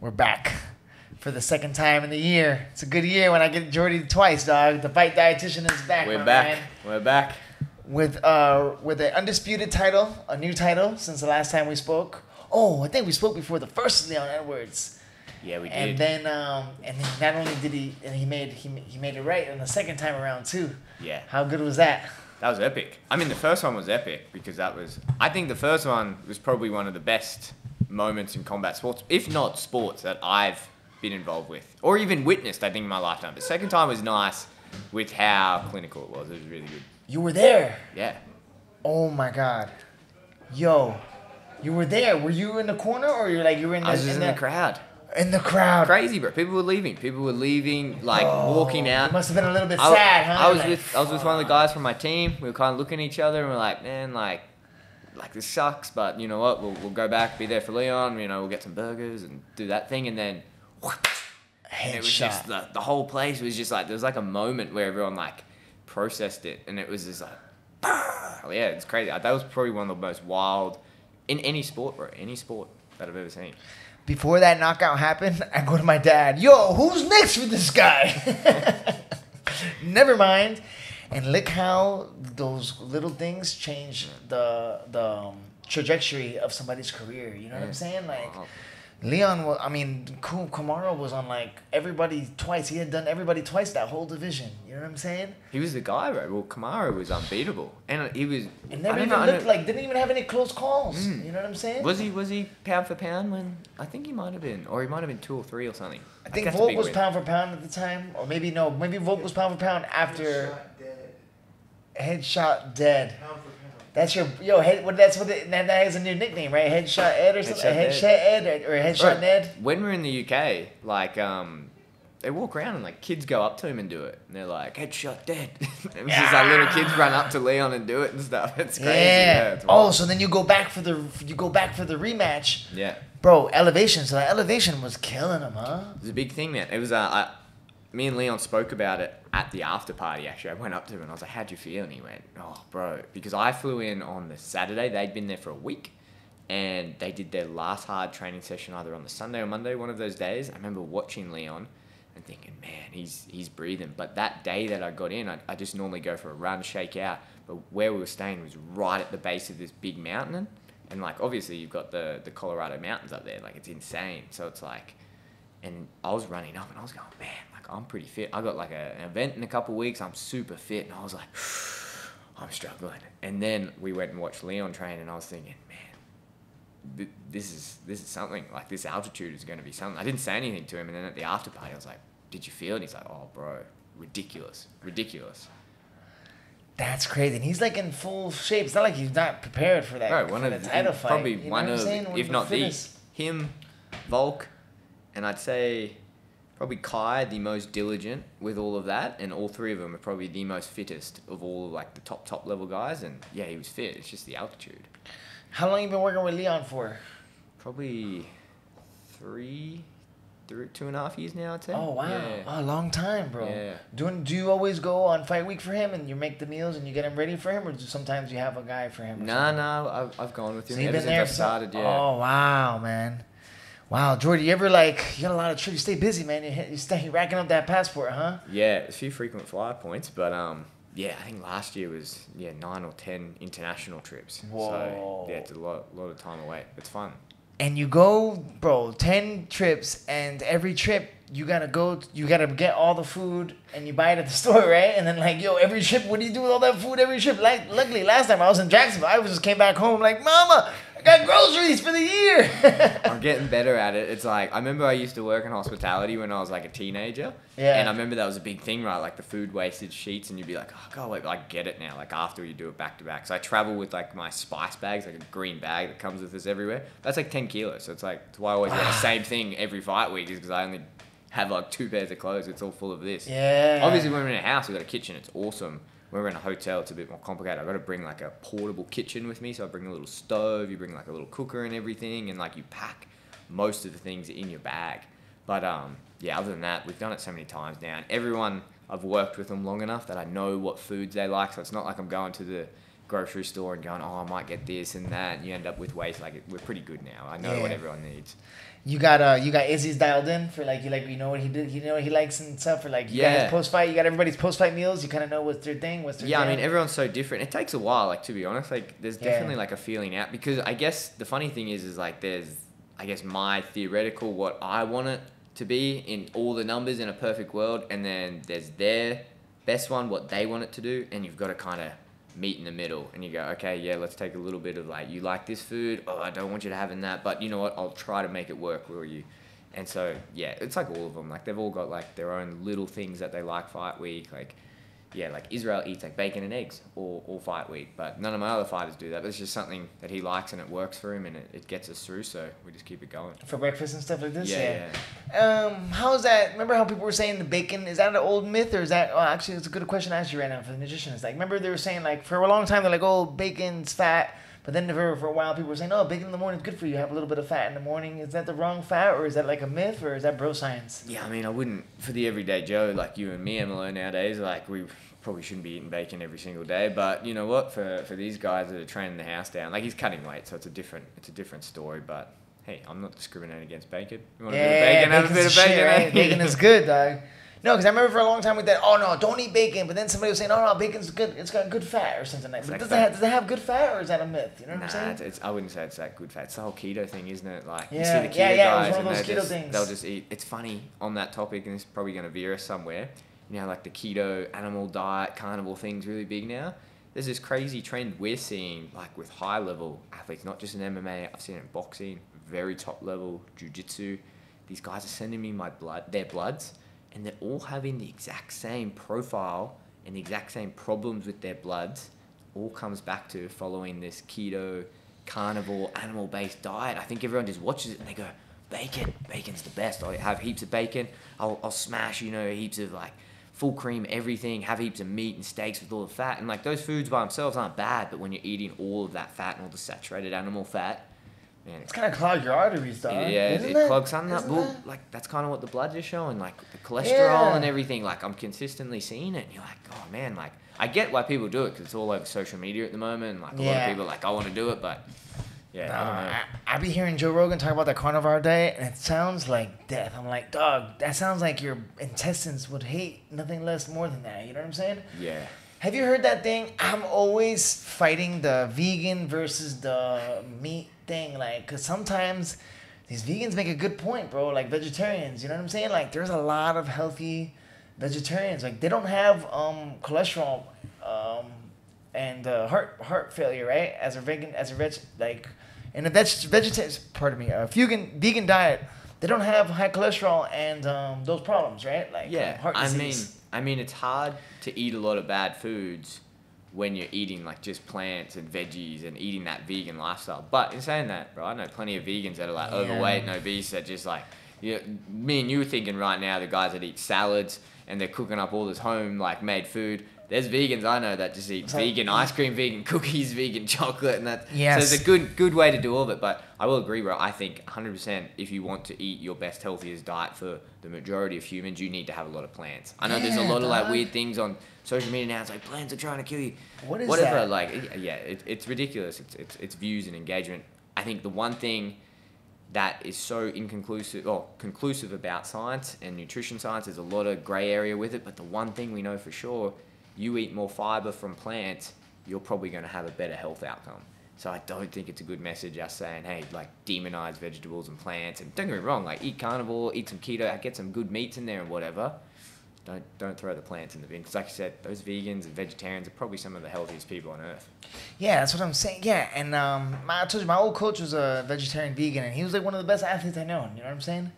We're back for the second time in the year. It's a good year when I get Jordy twice, dog. The Fight Dietitian is back. We're back. Man. We're back. With an undisputed title, a new title since the last time we spoke. Oh, I think we spoke before the first Leon Edwards. Yeah, we did. And then not only did he made it right on the second time around too. Yeah. How good was that? That was epic. I mean, the first one was epic because I think the first one was probably one of the best moments in combat sports, if not sports, that I've been involved with or even witnessed, I think, in my lifetime. The second time was nice with how clinical it was. It was really good. You were there. Yeah. Oh my God. Yo, you were there. Were you in the corner or you were in the... I was just in the crowd. In the crowd. Crazy, bro. People were leaving, like walking out. It must have been a little bit sad, huh? I was with one of the guys from my team. We were kind of looking at each other and we're like, man, like this sucks, but you know what? We'll go back, be there for Leon. You know, we'll get some burgers and do that thing, and then and it was just the whole place was just like there was like a moment where everyone like processed it, and it was just like, yeah, it's crazy. That was probably one of the most wild in any sport, bro. Any sport that I've ever seen. Before that knockout happened, I go to my dad. Yo, who's next for this guy? Never mind. And look how those little things change the trajectory of somebody's career. You know what I'm saying? Like, Leon, Kamaru was on like everybody twice. He had done everybody twice that whole division. You know what I'm saying? He was the guy, bro. Well, Kamaru was unbeatable, and he was. It never even looked like didn't even have any close calls. You know what I'm saying? Was he pound for pound when? I think he might have been, or he might have been 2 or 3 or something. I think Volk was pound for pound at the time, or maybe no, maybe Volk was pound for pound after. Headshot dead. That's your head. That has a new nickname, right? Headshot Ed or something. Headshot Ed or Headshot Ned. When we're in the UK, like they walk around and like kids go up to him and do it, and they're like Headshot Dead. It was just like little kids run up to Leon and do it and stuff. It's crazy. Yeah. So then you go back for the rematch. Yeah. Bro, elevation. So that elevation was killing him, huh? It was a big thing, man. It was me and Leon spoke about it at the after party, actually. I went up to him and I was like, how'd you feel? And he went, oh, bro. Because I flew in on the Saturday. They'd been there for a week. And they did their last hard training session either on the Sunday or Monday, one of those days. I remember watching Leon and thinking, man, he's breathing. But that day that I got in, I just normally go for a run, shake out. But where we were staying was right at the base of this big mountain. And, like, obviously you've got the Colorado mountains up there. Like, it's insane. So it's like... And I was running up and I was going, man, like I'm pretty fit. I got like an event in a couple of weeks. I'm super fit. And I was like, I'm struggling. And then we went and watched Leon train and I was thinking, man, this is something. Like this altitude is going to be something. I didn't say anything to him. And then at the after party, I was like, did you feel it? And he's like, oh, bro, ridiculous. That's crazy. And he's like in full shape. It's not like he's not prepared for that. Bro, one of the title fight. Probably one of, if not the, him, Volk, and I'd say probably Kai, the most diligent with all of that, and all three of them are probably the most fittest of all like the top level guys. And yeah, he was fit. It's just the altitude. How long you been working with Leon for? Probably 2.5 years now, I'd say. Oh wow, yeah. A long time, bro. Yeah. Do you always go on fight week for him and you make the meals and you get him ready for him, or do sometimes you have a guy for him? No, I've gone with him ever since I started. Yeah. Oh wow, man. Wow, Jordy, you ever you got a lot of trips, you stay busy, man. You stay racking up that passport, huh? Yeah, a few frequent flyer points, but yeah, I think last year was 9 or 10 international trips. Whoa. So yeah, it's a lot of time away. It's fun. And you go, bro, 10 trips, and every trip you gotta get all the food and you buy it at the store, right? And then every trip, what do you do with all that food every trip? Luckily last time I was in Jacksonville, I just came back home like, Mama, I got groceries for the year. I'm getting better at it. It's like, I remember I used to work in hospitality when I was like a teenager. Yeah. And I remember that was a big thing, right? Like the food wastage sheets, and you'd be like, oh, God, wait, I get it now. Like after you do it back to back. So I travel with like my spice bags, like a green bag that comes with us everywhere. That's like 10 kilos. So it's like, that's why I always wear the same thing every fight week, is because I only have like 2 pairs of clothes. It's all full of this. Yeah. Obviously, when we're in a house, we've got a kitchen. It's awesome. When we're in a hotel, it's a bit more complicated. I've got to bring like a portable kitchen with me. So I bring a little stove, you bring like a little cooker and everything, and like you pack most of the things in your bag. But yeah, other than that, we've done it so many times now. And everyone, I've worked with them long enough that I know what foods they like. So it's not like I'm going to the grocery store and going, oh, I might get this and that, and you end up with waste. Like, we're pretty good now. I know what everyone needs. You got Izzy's dialed in for like you know what he did, you know what he likes and stuff for like you got his post fight, you got everybody's post fight meals, you kind of know what's their thing, what's their I mean, everyone's so different. It takes a while, like, to be honest. Like, there's definitely like a feeling out, because I guess the funny thing is like there's, I guess, my theoretical what I want it to be in all the numbers in a perfect world, and then there's their best one, what they want it to do, and you've got to kind of meet in the middle, and you go, okay, yeah, let's take a little bit of like, you like this food, oh, I don't want you to have in that, but you know what, I'll try to make it work for you. And so yeah, it's like all of them, like they've all got like their own little things that they like fight week. Like like Israel eats like bacon and eggs all fight week, but none of my other fighters do that. But it's just something that he likes and it works for him, and it gets us through, so we just keep it going for breakfast and stuff like this. Yeah. How's that? Remember how people were saying the bacon, is that an old myth, or is that, actually it's a good question to ask you right now for the nutritionists. Like, remember they were saying like for a long time they're like, oh, bacon's fat, but then for a while people were saying, oh, bacon in the morning is good for you, have a little bit of fat in the morning. Is that the wrong fat, or is that like a myth, or is that bro science? Yeah, I mean, I wouldn't, for the everyday Joe like you and me, Emilio, nowadays, like we probably shouldn't be eating bacon every single day, but you know what, for these guys that are training the house down, like he's cutting weight, so it's a different story. But hey, I'm not discriminating against bacon. You want a bit of bacon, have a bit of bacon. Right? Bacon is good, dog. No, because I remember for a long time with that, oh no, don't eat bacon, but then somebody was saying, oh no, bacon's good, it's got good fat or something like that. But does it have good fat, or is that a myth? You know what I'm saying? I wouldn't say it's that good fat. It's the whole keto thing, isn't it? Like, you see the keto guys, and they'll just eat. It's funny on that topic, and it's probably going to veer us somewhere. You know, like the keto animal diet carnivore thing's really big now. There's this crazy trend we're seeing, like with high level athletes, not just in MMA. I've seen it in boxing, very top level jiu-jitsu. These guys are sending me their bloods, and they're all having the exact same profile and the exact same problems with their bloods. All comes back to following this keto, carnivore, animal-based diet. I think everyone just watches it and they go, bacon's the best. I'll have heaps of bacon. I'll smash, heaps of like full cream everything, have heaps of meat and steaks with all the fat. And like those foods by themselves aren't bad, but when you're eating all of that fat and all the saturated animal fat, man, it's kind of clogged your arteries, dog. Yeah, it clogs something up. Well, like that's kind of what the blood is showing, like the cholesterol and everything. Like I'm consistently seeing it, and you're like, oh man, like I get why people do it because it's all over social media at the moment. Like a lot of people are like, I want to do it, but I don't know. I be hearing Joe Rogan talk about the carnivore diet, and it sounds like death. I'm like, dog, that sounds like your intestines would hate nothing less more than that. You know what I'm saying? Yeah. Have you heard that thing? I'm always fighting the vegan versus the meat thing, like, because sometimes these vegans make a good point, bro. Like vegetarians, you know what I'm saying? Like, there's a lot of healthy vegetarians. Like, they don't have cholesterol and heart failure, right? As a vegan, like, in a vegan diet, they don't have high cholesterol and those problems, right? Like, heart disease. I mean, it's hard to eat a lot of bad foods when you're eating like just plants and veggies and eating that vegan lifestyle. But in saying that, bro, I know plenty of vegans that are like overweight and obese that just like, me and you are thinking right now, the guys that eat salads and they're cooking up all this home like made food. There's vegans I know that just eat vegan ice cream, vegan cookies, vegan chocolate, and that. Yes. So it's a good way to do all of it. But I will agree, bro. I think 100% if you want to eat your best, healthiest diet for the majority of humans, you need to have a lot of plants. I know there's a lot of like weird things on social media now. It's like plants are trying to kill you. Whatever. That? Like, it's ridiculous. It's views and engagement. I think the one thing that is so conclusive about science and nutrition science, there's a lot of gray area with it. But the one thing we know for sure, you eat more fiber from plants, you're probably going to have a better health outcome. So I don't think it's a good message us saying, hey, like demonize vegetables and plants. And don't get me wrong, like eat carnivore, eat some keto, get some good meats in there and whatever. Don't throw the plants in the bin. Because like I said, those vegans and vegetarians are probably some of the healthiest people on earth. Yeah, that's what I'm saying. Yeah, and I told you, my old coach was a vegetarian vegan, and he was like one of the best athletes I know. You know what I'm saying?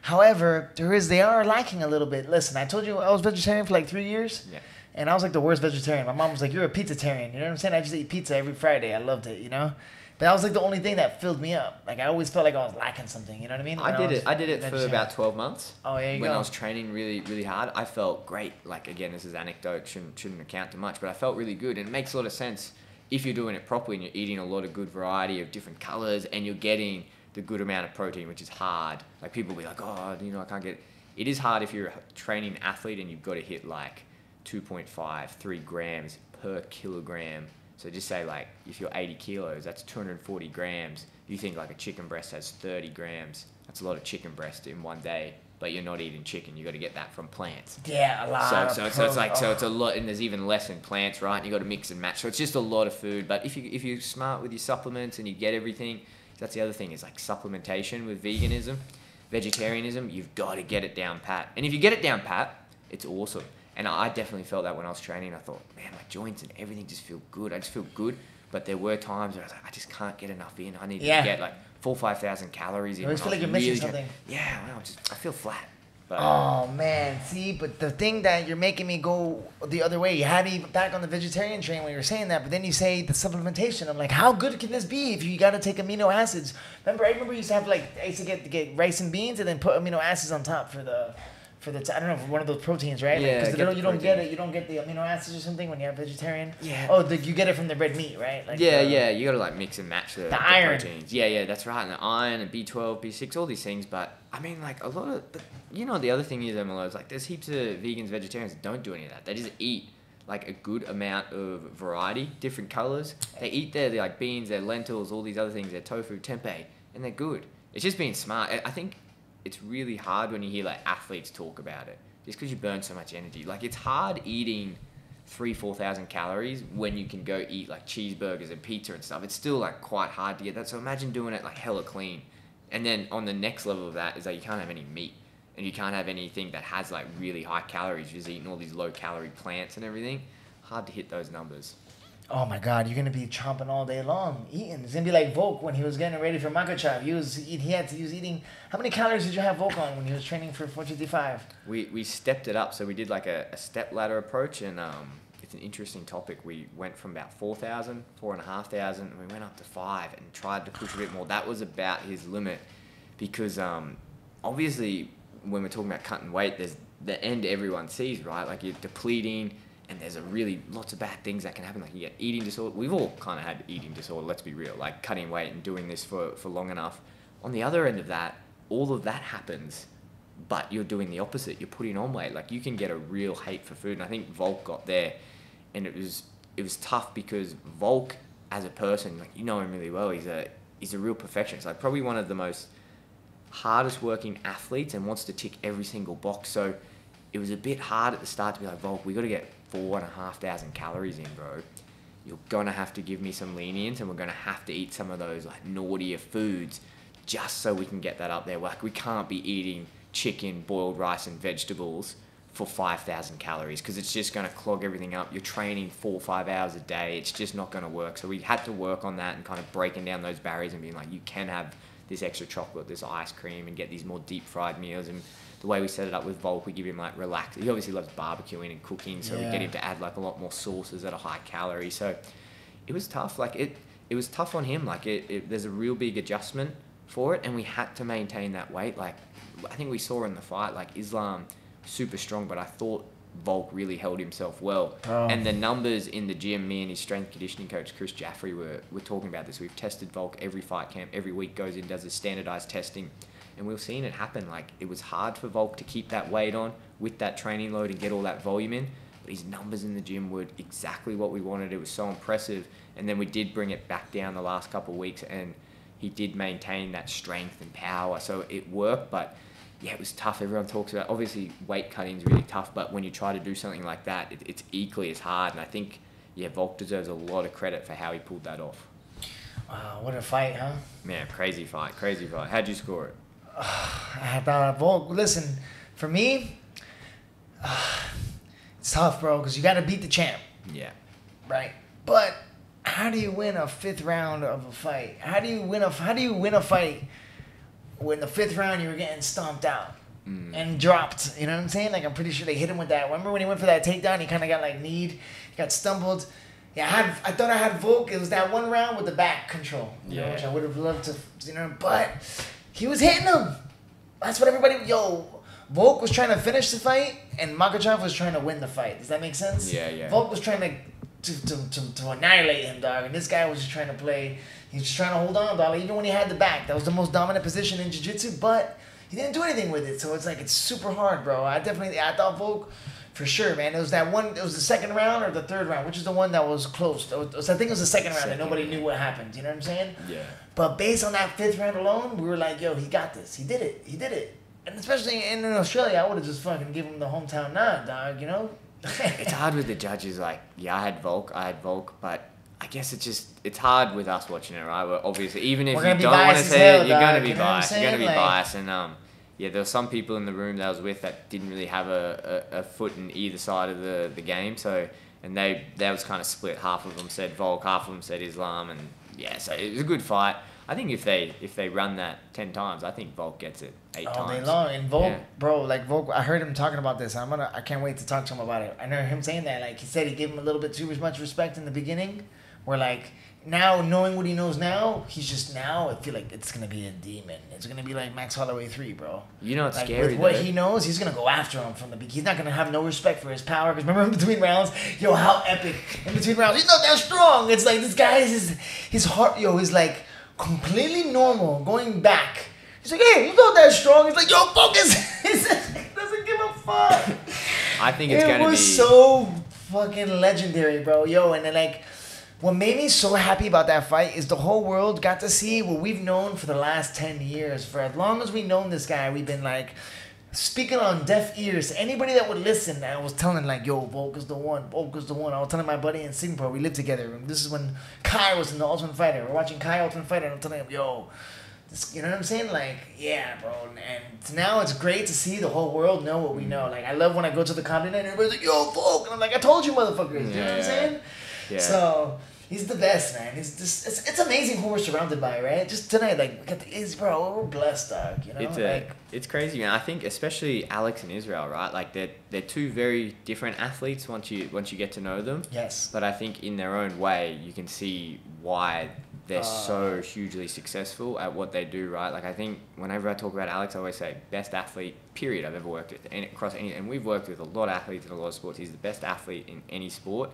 However, they are lacking a little bit. Listen, I told you I was vegetarian for like 3 years. Yeah. And I was like the worst vegetarian. My mom was like, you're a pizzatarian. You know what I'm saying? I just eat pizza every Friday. I loved it, But that was like the only thing that filled me up. Like I always felt like I was lacking something. You know what I mean? I did it for about 12 months. Oh, yeah, When I was training really, really hard, I felt great. Like again, this is anecdote, shouldn't account too much, but I felt really good. And it makes a lot of sense if you're doing it properly and you're eating a lot of good variety of different colors and you're getting the good amount of protein, which is hard. Like people will be like, oh, I can't get it. It is hard if you're a training athlete and you've got to hit like 2.5, 3 grams per kilogram So just say like, if you're 80 kilos, that's 240 grams. You think like a chicken breast has 30 grams. That's a lot of chicken breast in one day. But you're not eating chicken. You got to get that from plants. Yeah, a lot. So it's like so it's a lot, and there's even less in plants, right? And you got to mix and match. So it's just a lot of food. But if you're smart with your supplements and you get everything, that's the other thing is like supplementation with veganism, vegetarianism. You've got to get it down pat. And if you get it down pat, it's awesome. And I definitely felt that when I was training. I thought, man, my joints and everything just feel good. I just feel good. But there were times where I was like, I just can't get enough in. I need to get like 4,000 or 5,000 calories in. You always feel like you're missing something. Yeah, well, I feel flat. But, oh man, see, but the thing that you're making me go the other way, you had me back on the vegetarian train when you were saying that, but then you say the supplementation. I'm like, how good can this be if you got to take amino acids? I remember you used to have like, I used to get rice and beans and then put amino acids on top for the I don't know, for one of those proteins, right? Yeah, because you don't get it. You don't get the amino acids or something when you have vegetarian. Yeah. Oh, you get it from the red meat, right? Like yeah. You gotta like mix and match the iron. proteins. Yeah, that's right. And the iron and B12, B6, all these things. But I mean, like a lot of, the other thing is, Emilio, is like there's heaps of vegans, vegetarians that don't do any of that. They just eat like a good amount of variety, different colors. They eat their like beans, their lentils, all these other things, their tofu, tempeh, and they're good. It's just being smart. I think it's really hard when you hear like athletes talk about it, just because you burn so much energy. Like it's hard eating 3,000-4,000 calories when you can go eat like cheeseburgers and pizza and stuff. It's still like quite hard to get that. So imagine doing it like hella clean. And then on the next level of that is that you can't have any meat and you can't have anything that has like really high calories. You're just eating all these low calorie plants and everything. Hard to hit those numbers. Oh my God, you're gonna be chomping all day long, eating. It's gonna be like Volk when he was getting ready for Makachev. He was eating. How many calories did you have Volk on when he was training for 455? We stepped it up, so we did like a step ladder approach, and it's an interesting topic. We went from about 4,000, 4,500, and we went up to 5 and tried to push a bit more. That was about his limit, because obviously when we're talking about cutting weight, there's the end everyone sees, right? Like you're depleting. And there's lots of bad things that can happen. Like you get eating disorder. We've all kind of had eating disorder, let's be real. Like cutting weight and doing this for long enough. On the other end of that, all of that happens, but you're doing the opposite. You're putting on weight. Like you can get a real hate for food. And I think Volk got there. And it was tough because Volk, as a person, like you know him really well, he's a real perfectionist. Like probably one of the most hardest working athletes and wants to tick every single box. So it was a bit hard at the start to be like, Volk, we got to get 4,500 calories in, bro. You're gonna have to give me some lenience, and we're gonna have to eat some of those like naughtier foods just so we can get that up there. Like we can't be eating chicken, boiled rice and vegetables for 5,000 calories because it's just gonna clog everything up. You're training 4 or 5 hours a day. It's just not gonna work. So we had to work on that and kind of breaking down those barriers and being like, you can have this extra chocolate, this ice cream, and get these more deep fried meals. And the way we set it up with Volk, we give him like relax. He obviously loves barbecuing and cooking, so we get him to add like a lot more sauces that are high calorie. So it was tough. Like it was tough on him. Like there's a real big adjustment for it, and we had to maintain that weight. Like I think we saw in the fight, like Islam super strong, but I thought Volk really held himself well. And the numbers in the gym, me and his strength conditioning coach Chris Jaffrey were talking about this. We've tested Volk every fight camp, every week goes in, does a standardized testing. And we've seen it happen. Like it was hard for Volk to keep that weight on with that training load and get all that volume in. But his numbers in the gym were exactly what we wanted. It was so impressive. And then we did bring it back down the last couple of weeks, and he did maintain that strength and power. So it worked, but yeah, it was tough. Everyone talks about, obviously weight cutting is really tough, but when you try to do something like that, it's equally as hard. And I think, Volk deserves a lot of credit for how he pulled that off. Wow, what a fight, huh? Man, crazy fight. How'd you score it? I thought Volk. Listen, for me, it's tough, bro, because you got to beat the champ. Yeah. Right. But how do you win a 5th round of a fight? How do you win a fight when the 5th round you were getting stomped out and dropped? You know what I'm saying? Like I'm pretty sure they hit him with that. Remember when he went for that takedown? He kind of got like kneed. He got stumbled. Yeah, I thought I had Volk. It was that one round with the back control, you know, which I would have loved to, but he was hitting him. That's what everybody. Volk was trying to finish the fight, and Makachev was trying to win the fight. Does that make sense? Yeah. Volk was trying to annihilate him, dog, and this guy was just trying to play. He was just trying to hold on, dog. Even when he had the back, that was the most dominant position in jiu-jitsu, but he didn't do anything with it. So it's like it's super hard, bro. I thought Volk For sure, man. It was that one. It was the second round or the third round, which is the one that was close. I think it was the second round, and nobody knew what happened. You know what I'm saying? Yeah. But based on that fifth round alone, we were like, yo, he got this. He did it. He did it. And especially in Australia, I would have just fucking given him the hometown nod, dog. You know? It's hard with the judges. Like, yeah, I had Volk, but I guess it's hard with us watching it, right? We're obviously, even if you don't want to say it, you're going to be biased. You're going to be biased. And yeah, there were some people in the room that I was with that didn't really have a foot in either side of the game. So, and they was kind of split. Half of them said Volk, half of them said Islam, and yeah, so it was a good fight. I think if they run that 10 times, I think Volk gets it 8 times. All day long. And Volk, bro, like Volk, I heard him talking about this. I can't wait to talk to him about it. I know him saying that. Like, he said he gave him a little bit too much respect in the beginning. Where, like, now, knowing what he knows now, he's just now, I feel like it's going to be a demon. It's going to be like Max Holloway 3, bro. You know, it's like, scary, with what he knows, he's going to go after him from the beginning. He's not going to have no respect for his power. Because remember, in between rounds, yo, how epic. In between rounds, he's not that strong. It's like, this guy is, his heart, yo, is like completely normal going back. He's like, hey, he's not that strong. He's like, yo, focus. He doesn't give a fuck. I think it's going to be. It was so fucking legendary, bro. Yo, and then, like, what made me so happy about that fight is the whole world got to see what we've known for the last 10 years. For as long as we've known this guy, we've been like speaking on deaf ears. Anybody that would listen, I was telling like, yo, Volk is the one. Volk is the one. I was telling my buddy in Singapore, we lived together. And this is when Kai was in the Ultimate Fighter. We're watching Kai Ultimate Fighter, and I'm telling him, yo, this, you know what I'm saying? Like, yeah, bro. And now it's great to see the whole world know what we know. Like, I love when I go to the comedy night and everybody's like, yo, Volk. And I'm like, I told you, motherfuckers. You know what I'm saying? Yeah. So he's the best, man. He's just, it's amazing who we're surrounded by, right? Just tonight, like, bro, we're blessed, dog. You know, it's crazy, man. I think especially Alex and Israel, right? Like they're two very different athletes once you get to know them. Yes. But I think in their own way, you can see why they're so hugely successful at what they do, right? Like, I think whenever I talk about Alex, I always say best athlete, period, I've ever worked with, and across any, and we've worked with a lot of athletes in a lot of sports. He's the best athlete in any sport.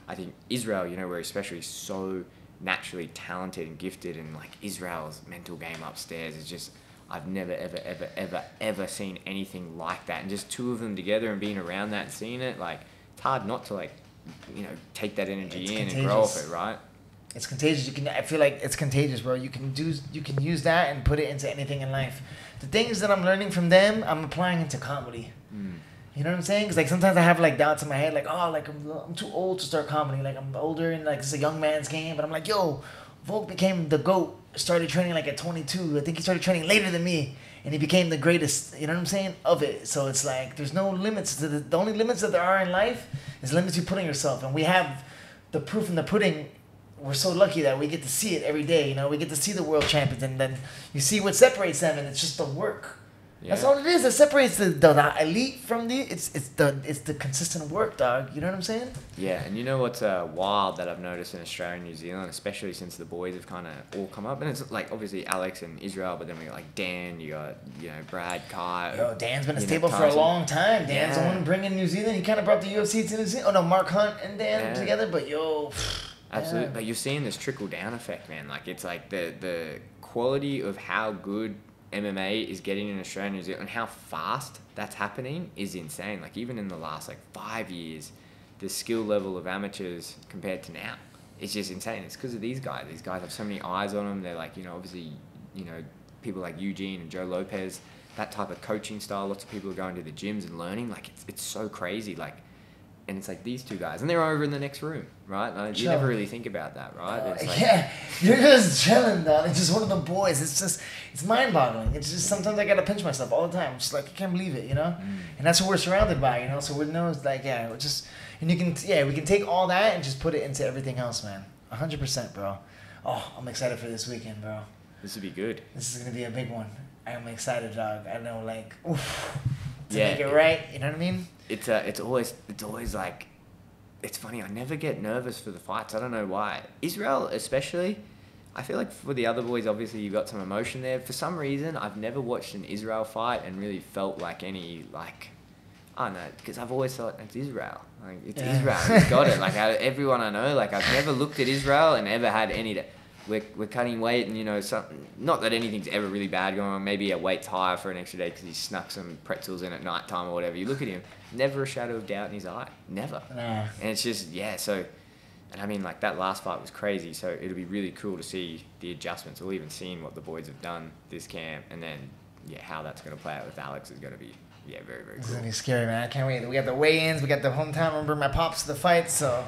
I think Israel, you know, we're especially so naturally talented and gifted, and like Israel's mental game upstairs is just, I've never, ever seen anything like that. And just two of them together and being around that and seeing it, like, it's hard not to, like, you know, take that energy in and grow off it, right? It's contagious. I feel like it's contagious, bro. You can use that and put it into anything in life. The things that I'm learning from them, I'm applying into comedy. You know what I'm saying? Because, like, sometimes I have, like, doubts in my head, like, oh, like, I'm too old to start comedy. Like, I'm older and, like, it's a young man's game. But I'm like, yo, Volk became the GOAT. Started training, like, at 22. I think he started training later than me. And he became the greatest, you know what I'm saying, of it. So it's like, there's no limits. The only limits that there are in life is limits you put on yourself. And we have the proof in the pudding. We're so lucky that we get to see it every day. You know, we get to see the world champions. And then you see what separates them, and it's just the work. Yeah. That's all it is. That separates the elite from the it's the consistent work, dog. You know what I'm saying? Yeah, and you know what's wild that I've noticed in Australia and New Zealand, especially since the boys have kind of all come up, and it's like obviously Alex and Israel, but then we got like Dan, you got, you know, Brad, Kai. Yo, Dan's been a staple for a long time. Dan's the one bringing New Zealand. He kind of brought the UFC to New Zealand. Oh no, Mark Hunt and Dan together, but yo. Absolutely, but you're seeing this trickle down effect, man. Like, it's like the quality of how good MMA is getting in Australia and New Zealand and how fast that's happening is insane. Like, even in the last like 5 years, the skill level of amateurs compared to now, it's just insane. It's because of these guys. These guys have so many eyes on them. They're like, you know, obviously, you know, people like Eugene and Joe Lopez, that type of coaching style. Lots of people are going to the gyms and learning. Like, it's so crazy. Like, and it's like these two guys, and they're over in the next room, right? Like, you never really think about that, right? It's like, yeah, you're just chilling, though. It's just one of the boys. It's mind-boggling. It's just sometimes I gotta pinch myself all the time. I'm just like, I can't believe it, you know? And that's what we're surrounded by, you know? So we know it's like, yeah, we're just, and we can take all that and just put it into everything else, man. 100%, bro. Oh, I'm excited for this weekend, bro. This would be good. This is gonna be a big one. I'm excited, dog. I know, like, oof. To make it right, you know what I mean? It's always like, it's funny, I never get nervous for the fights. I don't know why. Israel especially, I feel like for the other boys, obviously you've got some emotion there. For some reason, I've never watched an Israel fight and really felt like any, like, I don't know, because I've always thought, it's Israel. Like, it's Israel, he's got it. Like, out of everyone I know, like, I've never looked at Israel and ever had any, we're cutting weight, and you know, not that anything's ever really bad going on. Maybe a weight's higher for an extra day because he snuck some pretzels in at night time or whatever. You look at him, never a shadow of doubt in his eye, never. And it's just so. And I mean, like, that last fight was crazy. So it'll be really cool to see the adjustments, or even seeing what the boys have done this camp, and then how that's going to play out with Alex is going to be very, very cool. It's going to be scary, man. I can't wait. We got the weigh-ins, we got the hometown. Remember my pops to the fight, so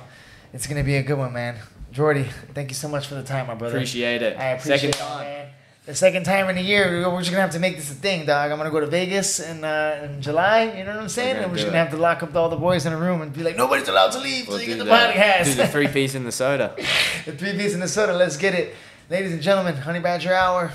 it's going to be a good one, man. Jordy, thank you so much for the time, my brother. Appreciate it. I appreciate it, man. The second time in a year, we're just going to have to make this a thing, dog. I'm going to go to Vegas in July, you know what I'm saying? And we're just going to have to lock up all the boys in a room and be like, nobody's allowed to leave till you get the podcast. Do the 3-piece in the soda. The 3-piece in the soda. Let's get it. Ladies and gentlemen, Honey Badger Hour.